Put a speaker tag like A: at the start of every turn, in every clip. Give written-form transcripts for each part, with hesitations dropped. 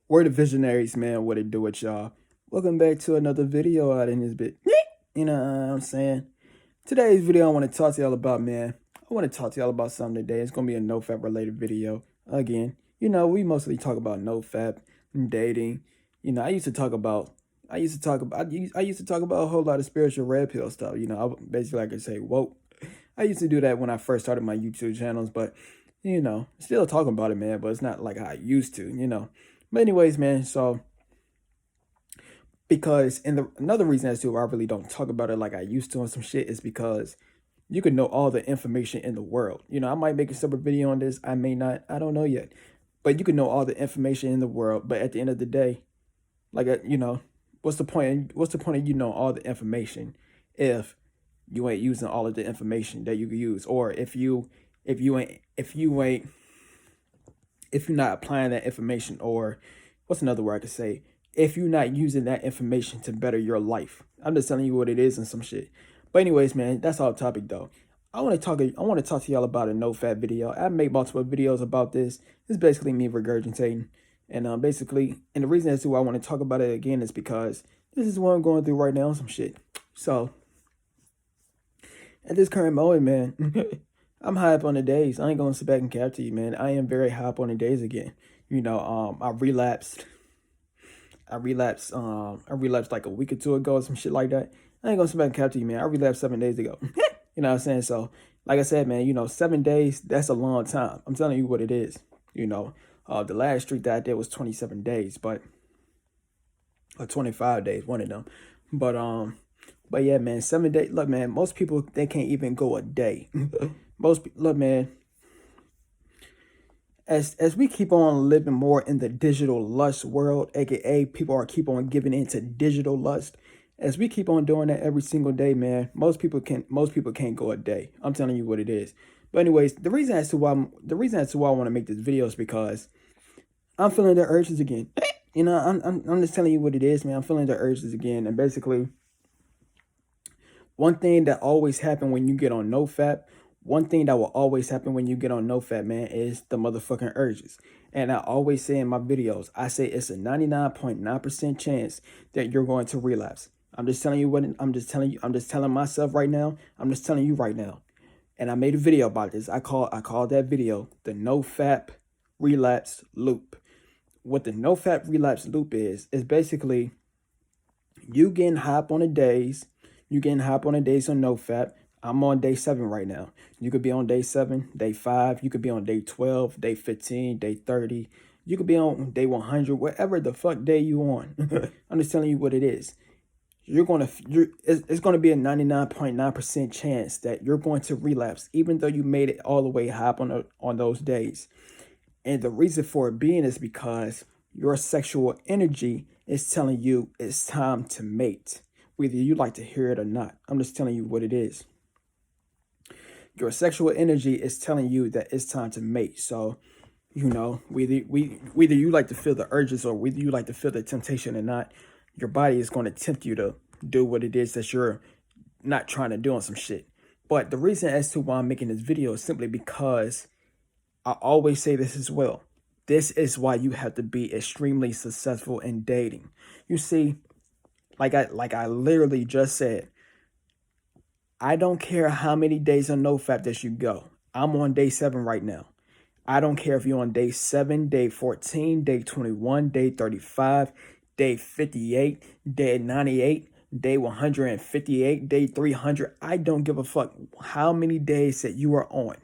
A: We're the visionaries, man. What it do with y'all? Welcome back to another video out in this bit. You know what I'm saying? Today's video I want to talk to y'all about, man. I want to talk to y'all about something today. It's gonna be a Nofap related video. Again, we mostly talk about Nofap and dating. I used to talk about I used to talk about I used to talk about a whole lot of spiritual red pill stuff. I basically like to say, whoa. I used to do that when I first started my YouTube channels, but still talking about it, man, but it's not like I used to. But anyways, man, so because another reason as to why I really don't talk about it like I used to on some shit is because you can know all the information in the world. I might make a separate video on this, I may not, I don't know yet. But you can know all the information in the world, but at the end of the day, what's the point? What's the point of all the information if you ain't using all of the information that you can use, or if you're not applying that information, or what's another word I could say, if you're not using that information to better your life. I'm just telling you what it is and some shit. But anyways, man, that's off topic though. I want to talk to y'all about a Nofap video. I've made multiple videos about this. It's basically me regurgitating. And the reason as to why I want to talk about it again is because this is what I'm going through right now, some shit. So at this current moment, man, I'm high up on the days. I ain't gonna sit back and cap to you, man. I am very high up on the days again. I relapsed. I relapsed like a week or two ago or some shit like that. I ain't gonna sit back and cap to you, man. I relapsed 7 days ago. You know what I'm saying? So, like I said, man, 7 days, that's a long time. I'm telling you what it is. The last streak that I did was 27 days, or 25 days, one of them. But yeah, man, 7 days. Look, man, most people, they can't even go a day. Look, man, as we keep on living more in the digital lust world, aka people are keep on giving into digital lust. As we keep on doing that every single day, man, most people can't go a day. I'm telling you what it is. But anyways, the reason as to why I want to make this video is because I'm feeling the urges again. I'm just telling you what it is, man. I'm feeling the urges again, and basically, one thing that always happen when you get on Nofap, one thing that will always happen when you get on Nofap, man, is the motherfucking urges. And I always say in my videos, I say it's a 99.9% chance that you're going to relapse. I'm just telling you I'm just telling myself right now. I'm just telling you right now. And I made a video about this. I call that video the Nofap relapse loop. What the Nofap relapse loop is basically you getting high up on the days. You getting high up on the days on Nofap. I'm on day 7 right now. You could be on day 7, day 5. You could be on day 12, day 15, day 30. You could be on day 100, whatever the fuck day you on. I'm just telling you what it is. It's going to be a 99.9% chance that you're going to relapse, even though you made it all the way high up on those days. And the reason for it being is because your sexual energy is telling you it's time to mate, whether you like to hear it or not. I'm just telling you what it is. Your sexual energy is telling you that it's time to mate. So, whether you like to feel the urges or whether you like to feel the temptation or not, your body is going to tempt you to do what it is that you're not trying to do on some shit. But the reason as to why I'm making this video is simply because I always say this as well. This is why you have to be extremely successful in dating. You see, like I literally just said, I don't care how many days on Nofap that you go. I'm on day 7 right now. I don't care if you're on day 7, day 14, day 21, day 35, day 58, day 98, day 158, day 300. I don't give a fuck how many days that you are on.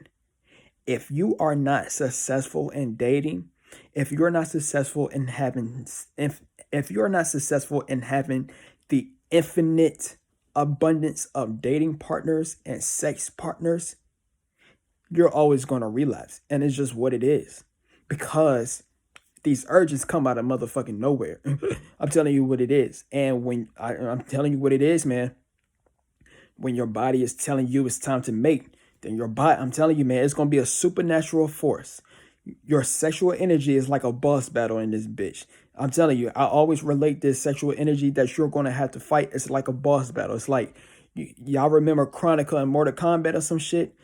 A: If you are not successful in dating, if you're not successful in having the infinite abundance of dating partners and sex partners, you're always going to relapse. And it's just what it is, because these urges come out of motherfucking nowhere. I'm telling you what it is. And when I'm telling you what it is, man, when your body is telling you it's time to mate, then your body, I'm telling you, man, it's going to be a supernatural force. Your sexual energy is like a boss battle in this bitch. I'm telling you, I always relate this sexual energy that you're going to have to fight. It's like a boss battle. It's like, y'all remember Chronica and Mortal Kombat or some shit?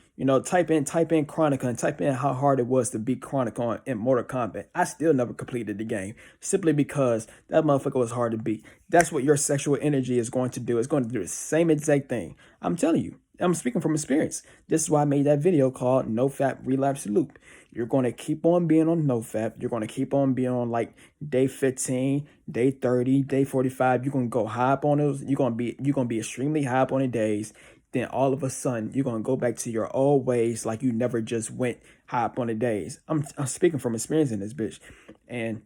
A: Type in Chronica and type in how hard it was to beat Chronica in Mortal Kombat. I still never completed the game simply because that motherfucker was hard to beat. That's what your sexual energy is going to do. It's going to do the same exact thing. I'm telling you. I'm speaking from experience. This is why I made that video called Nofap Relapse Loop. You're going to keep on being on Nofap. You're going to keep on being on like day 15, day 30, day 45. You're going to go high up on those. You're going to be extremely high up on the days. Then all of a sudden, you're going to go back to your old ways like you never just went high up on the days. I'm speaking from experience in this bitch. And,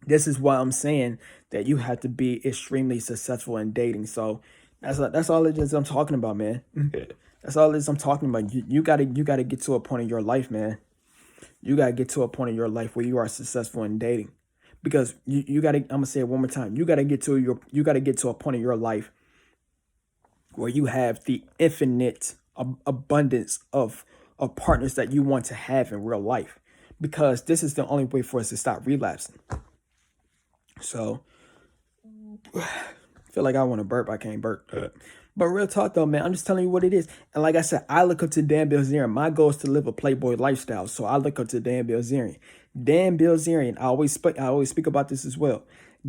A: this is why I'm saying that you have to be extremely successful in dating. So that's all it is I'm talking about, man. That's all it is I'm talking about. You gotta get to a point in your life, man. You gotta get to a point in your life where you are successful in dating. Because you gotta, I'm gonna say it one more time. You gotta get to a point in your life where you have the infinite abundance of partners that you want to have in real life. Because this is the only way for us to stop relapsing. So I feel like I want to burp. I can't burp. But real talk though, man, I'm just telling you what it is. And like I said, I look up to Dan Bilzerian. My goal is to live a playboy lifestyle. So I look up to Dan Bilzerian. Dan Bilzerian, I always speak about this as well.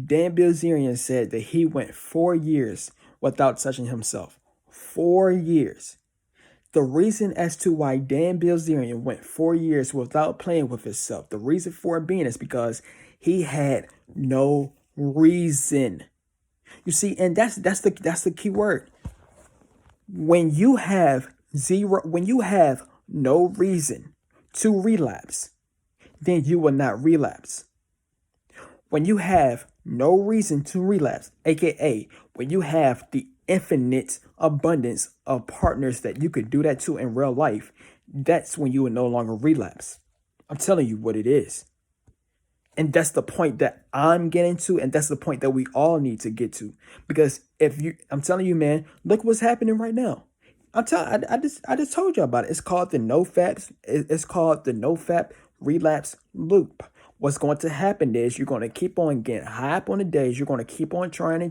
A: Dan Bilzerian said that he went 4 years without touching himself. 4 years. The reason as to why Dan Bilzerian went 4 years without playing with himself, the reason for it being is because he had no reason. You see, and that's the key word. When you have no reason to relapse, then you will not relapse. When you have no reason to relapse, aka when you have the infinite abundance of partners that you could do that to in real life, that's when you will no longer relapse. I'm telling you what it is. And that's the point that I'm getting to, and that's the point that we all need to get to. Because I'm telling you, man, look what's happening right now. I just told you about it. It's called the Nofap. It's called the Nofap Relapse Loop. What's going to happen is you're going to keep on getting high up on the days. You're going to keep on trying,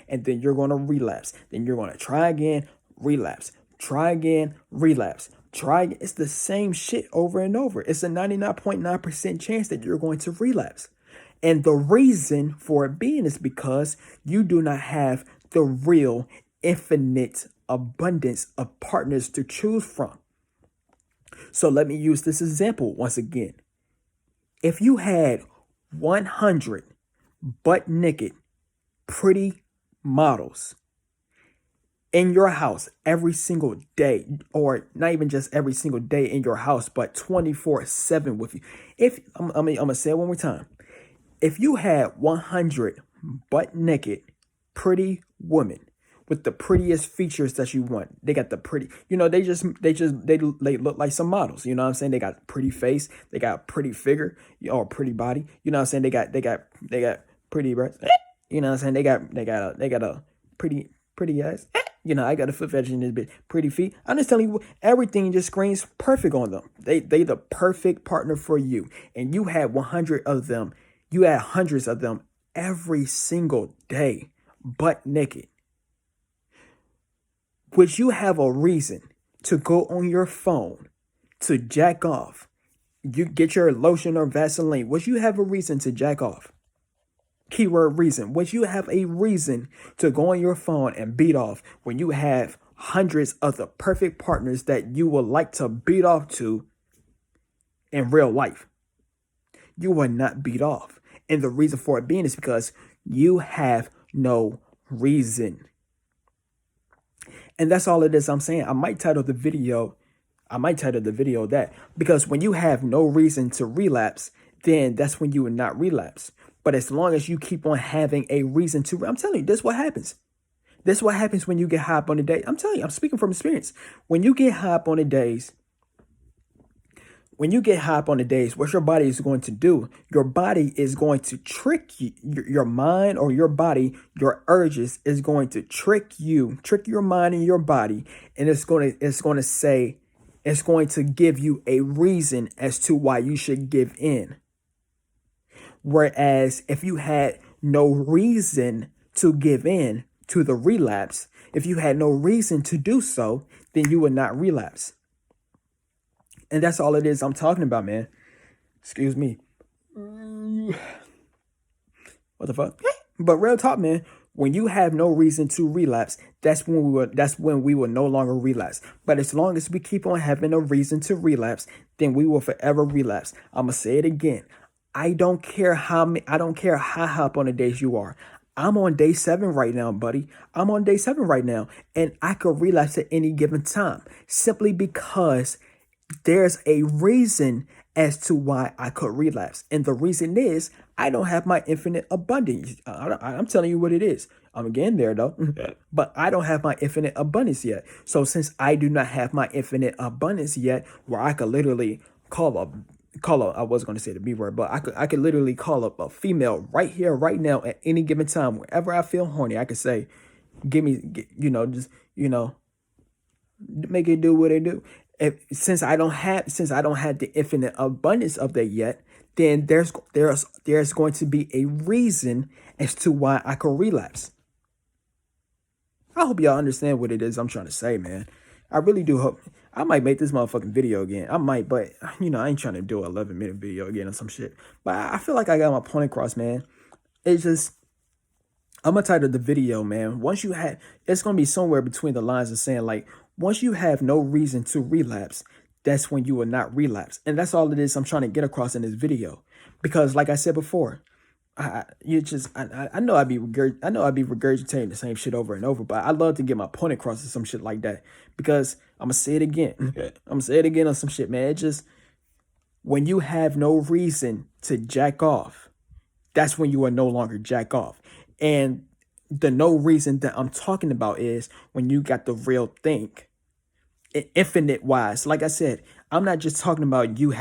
A: and then you're going to relapse. Then you're going to try again, relapse. Try again, relapse. It's the same shit over and over. It's a 99.9% chance that you're going to relapse. And the reason for it being is because you do not have the real infinite abundance of partners to choose from. So let me use this example once again. If you had 100 butt naked, pretty models in your house every single day, or not even just every single day in your house, but 24/7 with you. I'm gonna say it one more time. If you had 100 butt naked, pretty women with the prettiest features that you want, they got the pretty, they look like some models. You know what I'm saying? They got pretty face, they got pretty figure, or pretty body. You know what I'm saying? They got pretty breasts. You know what I'm saying? They got a pretty ass. I got a foot fetish in this bitch. Pretty feet. I'm just telling you, everything just screams perfect on them. They the perfect partner for you. And you had 100 of them. You had hundreds of them every single day, butt naked. Would you have a reason to go on your phone to jack off? You get your lotion or Vaseline. Would you have a reason to jack off? Keyword reason. Would you have a reason to go on your phone and beat off when you have hundreds of the perfect partners that you would like to beat off to in real life? You would not beat off. And the reason for it being is because you have no reason. And that's all it is I'm saying. I might title the video that, because when you have no reason to relapse, then that's when you would not relapse. But as long as you keep on having a reason to, I'm telling you, this is what happens. This is what happens when you get high up on the day. I'm telling you, I'm speaking from experience. When you get high up on the days, what your body is going to do, your body is going to trick you, your mind or your body, your urges is going to trick your mind and your body. And it's going to give you a reason as to why you should give in. Whereas if you had no reason to give in to the relapse, if you had no reason to do so, then you will not relapse. And that's all it is I'm talking about, man. Excuse me. What the fuck? But real talk, man. When you have no reason to relapse, that's when we will no longer relapse. But as long as we keep on having a reason to relapse, then we will forever relapse. I'ma say it again. I don't care I don't care how high up on the days you are. I'm on day 7 right now, buddy. I'm on day 7 right now. And I could relapse at any given time. Simply because there's a reason as to why I could relapse. And the reason is I don't have my infinite abundance. I'm telling you what it is. I'm getting there though. But I don't have my infinite abundance yet. So since I do not have my infinite abundance yet, where I could literally call a I was going to say the B word, but I could literally call up a female right here, right now, at any given time, wherever I feel horny. I could say, just make it do what it do. Since I don't have the infinite abundance of that yet, then there's going to be a reason as to why I could relapse. I hope y'all understand what it is I'm trying to say, man. I really do hope. I might make this motherfucking video again. I might, but I ain't trying to do an 11-minute video again or some shit. But I feel like I got my point across, man. It's just, I'm gonna title the video, man. It's gonna be somewhere between the lines of saying, like, once you have no reason to relapse, that's when you will not relapse. And that's all it is I'm trying to get across in this video. Because like I said before, I know I'd be regurgitating the same shit over and over, but I love to get my point across to some shit like that. Because I'm gonna say it again. I'm gonna say it again on some shit, man. It just, when you have no reason to jack off, that's when you are no longer jack off. And the no reason that I'm talking about is when you got the real thing. Infinite wise. Like I said, I'm not just talking about you.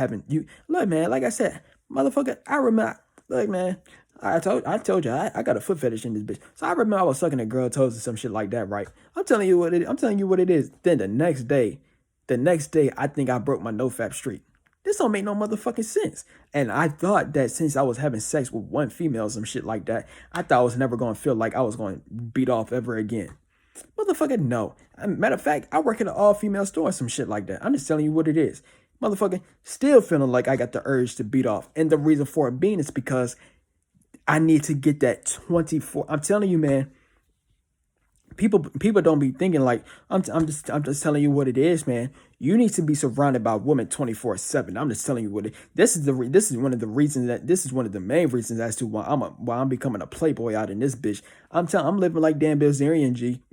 A: Look, man, like I said, motherfucker, I remember, look, man, I told you, I got a foot fetish in this bitch. So I remember I was sucking a girl toes or some shit like that, right? I'm telling you what it is. Then the next day, I think I broke my Nofap streak. This don't make no motherfucking sense. And I thought that since I was having sex with one female or some shit like that, I thought I was never going to feel like I was going to beat off ever again. Motherfucker, no. Matter of fact, I work at an all-female store or some shit like that. I'm just telling you what it is. Motherfucker, still feeling like I got the urge to beat off. And the reason for it being is because I need to get that 24. I'm telling you, man. People don't be thinking like I'm just telling you what it is, man. You need to be surrounded by women 24/7. I'm just telling you what it. This is one of the reasons this is one of the main reasons as to why I'm becoming a playboy out in this bitch. I'm living like Dan Bilzerian, G.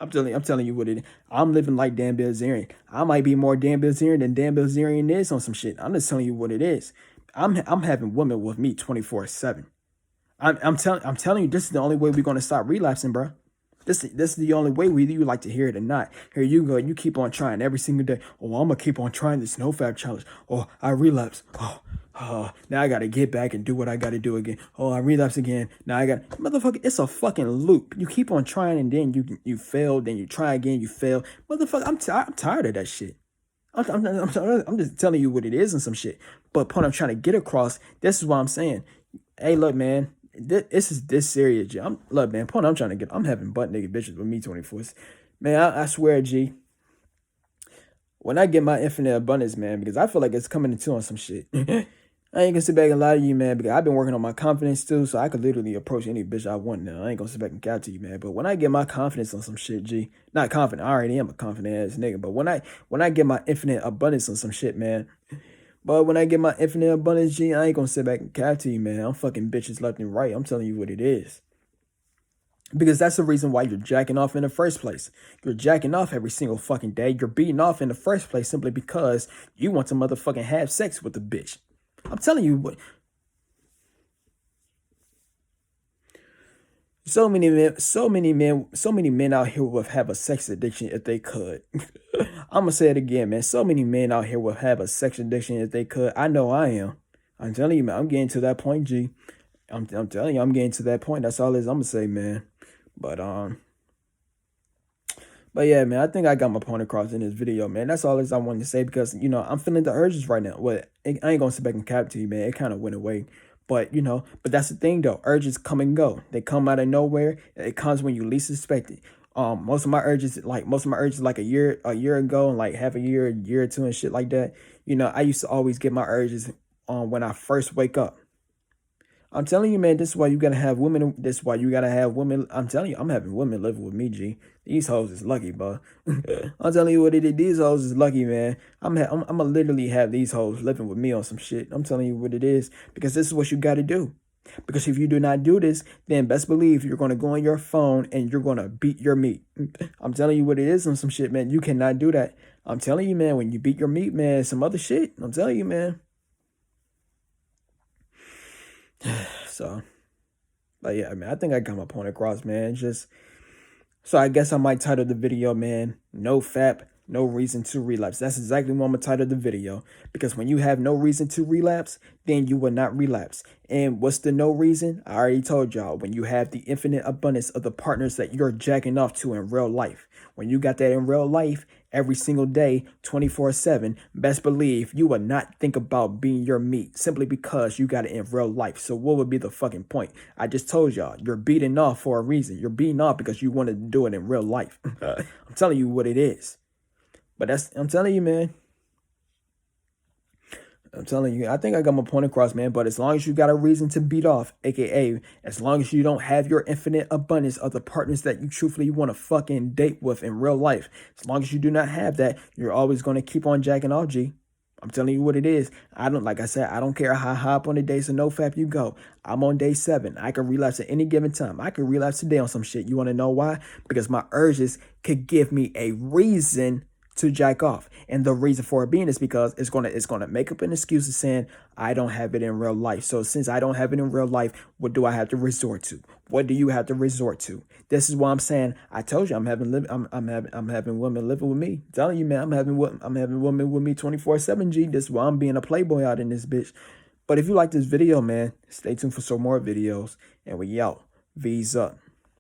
A: I'm telling you what it is. I'm living like Dan Bilzerian. I might be more Dan Bilzerian than Dan Bilzerian is on some shit. I'm just telling you what it is. I'm having women with me 24/7. I'm telling you, this is the only way we're gonna stop relapsing, bro. This is the only way, whether you like to hear it or not. Here you go. You keep on trying every single day. Oh, I'm going to keep on trying this Nofap challenge. Oh, I relapse. Now I got to get back and do what I got to do again. Oh, I relapse again. Now I got, motherfucker, it's a fucking loop. You keep on trying and then you fail. Then you try again, you fail. Motherfucker, I'm tired of that shit. I'm just telling you what it is and some shit. But point I'm trying to get across, this is what I'm saying. Hey, look, man. This is this serious, G. Look, man, point I'm trying to get. I'm having butt naked bitches with me 24. Man, I swear, G. When I get my infinite abundance, man, because I feel like it's coming into on some shit. I ain't gonna sit back and lie to you, man, because I've been working on my confidence too, so I could literally approach any bitch I want now. I ain't gonna sit back and cap to you, man. But when I get my confidence on some shit, G, not confident. I already am a confident ass nigga. But when I get my infinite abundance on some shit, man. But when I get my infinite abundance, G, I ain't gonna sit back and cap to you, man. I'm fucking bitches left and right. I'm telling you what it is. Because that's the reason why you're jacking off in the first place. You're jacking off every single fucking day. You're beating off in the first place simply because you want to motherfucking have sex with the bitch. I'm telling you what. So many men out here would have a sex addiction if they could. I'm gonna say it again, man. So many men out here would have a sex addiction if they could. I know I am. I'm telling you, man. I'm getting to that point, G. I'm telling you, I'm getting to that point. That's all it is. I'm gonna say, man. But yeah, man. I think I got my point across in this video, man. That's all it is I wanted to say because I'm feeling the urges right now. Well, I ain't gonna sit back and cap to you, man. It kind of went away. But, but that's the thing, though. Urges come and go. They come out of nowhere. It comes when you least expect it. Most of my urges like a year ago, and like half a year or two and shit like that. You know, I used to always get my urges when I first wake up. I'm telling you, man, this is why you gotta have women. This is why you gotta have women. I'm telling you, I'm having women living with me, G. These hoes is lucky, bro. I'm telling you what it is. These hoes is lucky, man. I'm gonna literally have these hoes living with me on some shit. I'm telling you what it is because this is what you gotta do. Because if you do not do this, then best believe you're gonna go on your phone and you're gonna beat your meat. I'm telling you what it is on some shit, man. You cannot do that. I'm telling you, man. When you beat your meat, man, some other shit. I'm telling you, man. So. But yeah, man, I think I got my point across, man. Just so I guess I might title the video, man, No Fap, No Reason to Relapse. That's exactly what I'm gonna title the video. Because when you have no reason to relapse, then you will not relapse. And what's the no reason? I already told y'all. When you have the infinite abundance of the partners that you're jacking off to in real life. When you got that in real life, every single day, 24/7, best believe you will not think about being your meat simply because you got it in real life. So what would be the fucking point? I just told y'all, you're beating off for a reason. You're beating off because you want to do it in real life. I'm telling you what it is. But I'm telling you, man. I'm telling you, I think I got my point across, man. But as long as you got a reason to beat off, aka as long as you don't have your infinite abundance of the partners that you truthfully want to fucking date with in real life, as long as you do not have that, you're always going to keep on jacking off, G. I'm telling you what it is. Like I said, I don't care how high up on the days of NoFap you go. I'm on day 7. I can relapse at any given time. I can relapse today on some shit. You want to know why? Because my urges could give me a reason to jack off. And the reason for it being is because it's gonna make up an excuse of saying I don't have it in real life. So since I don't have it in real life, what do I have to resort to? What do you have to resort to? This is why I'm saying I told you I'm having women living with me. I'm telling you, man, I'm having women with me 24/7. G. This is why I'm being a playboy out in this bitch. But if you like this video, man, stay tuned for some more videos. And we out. V's up.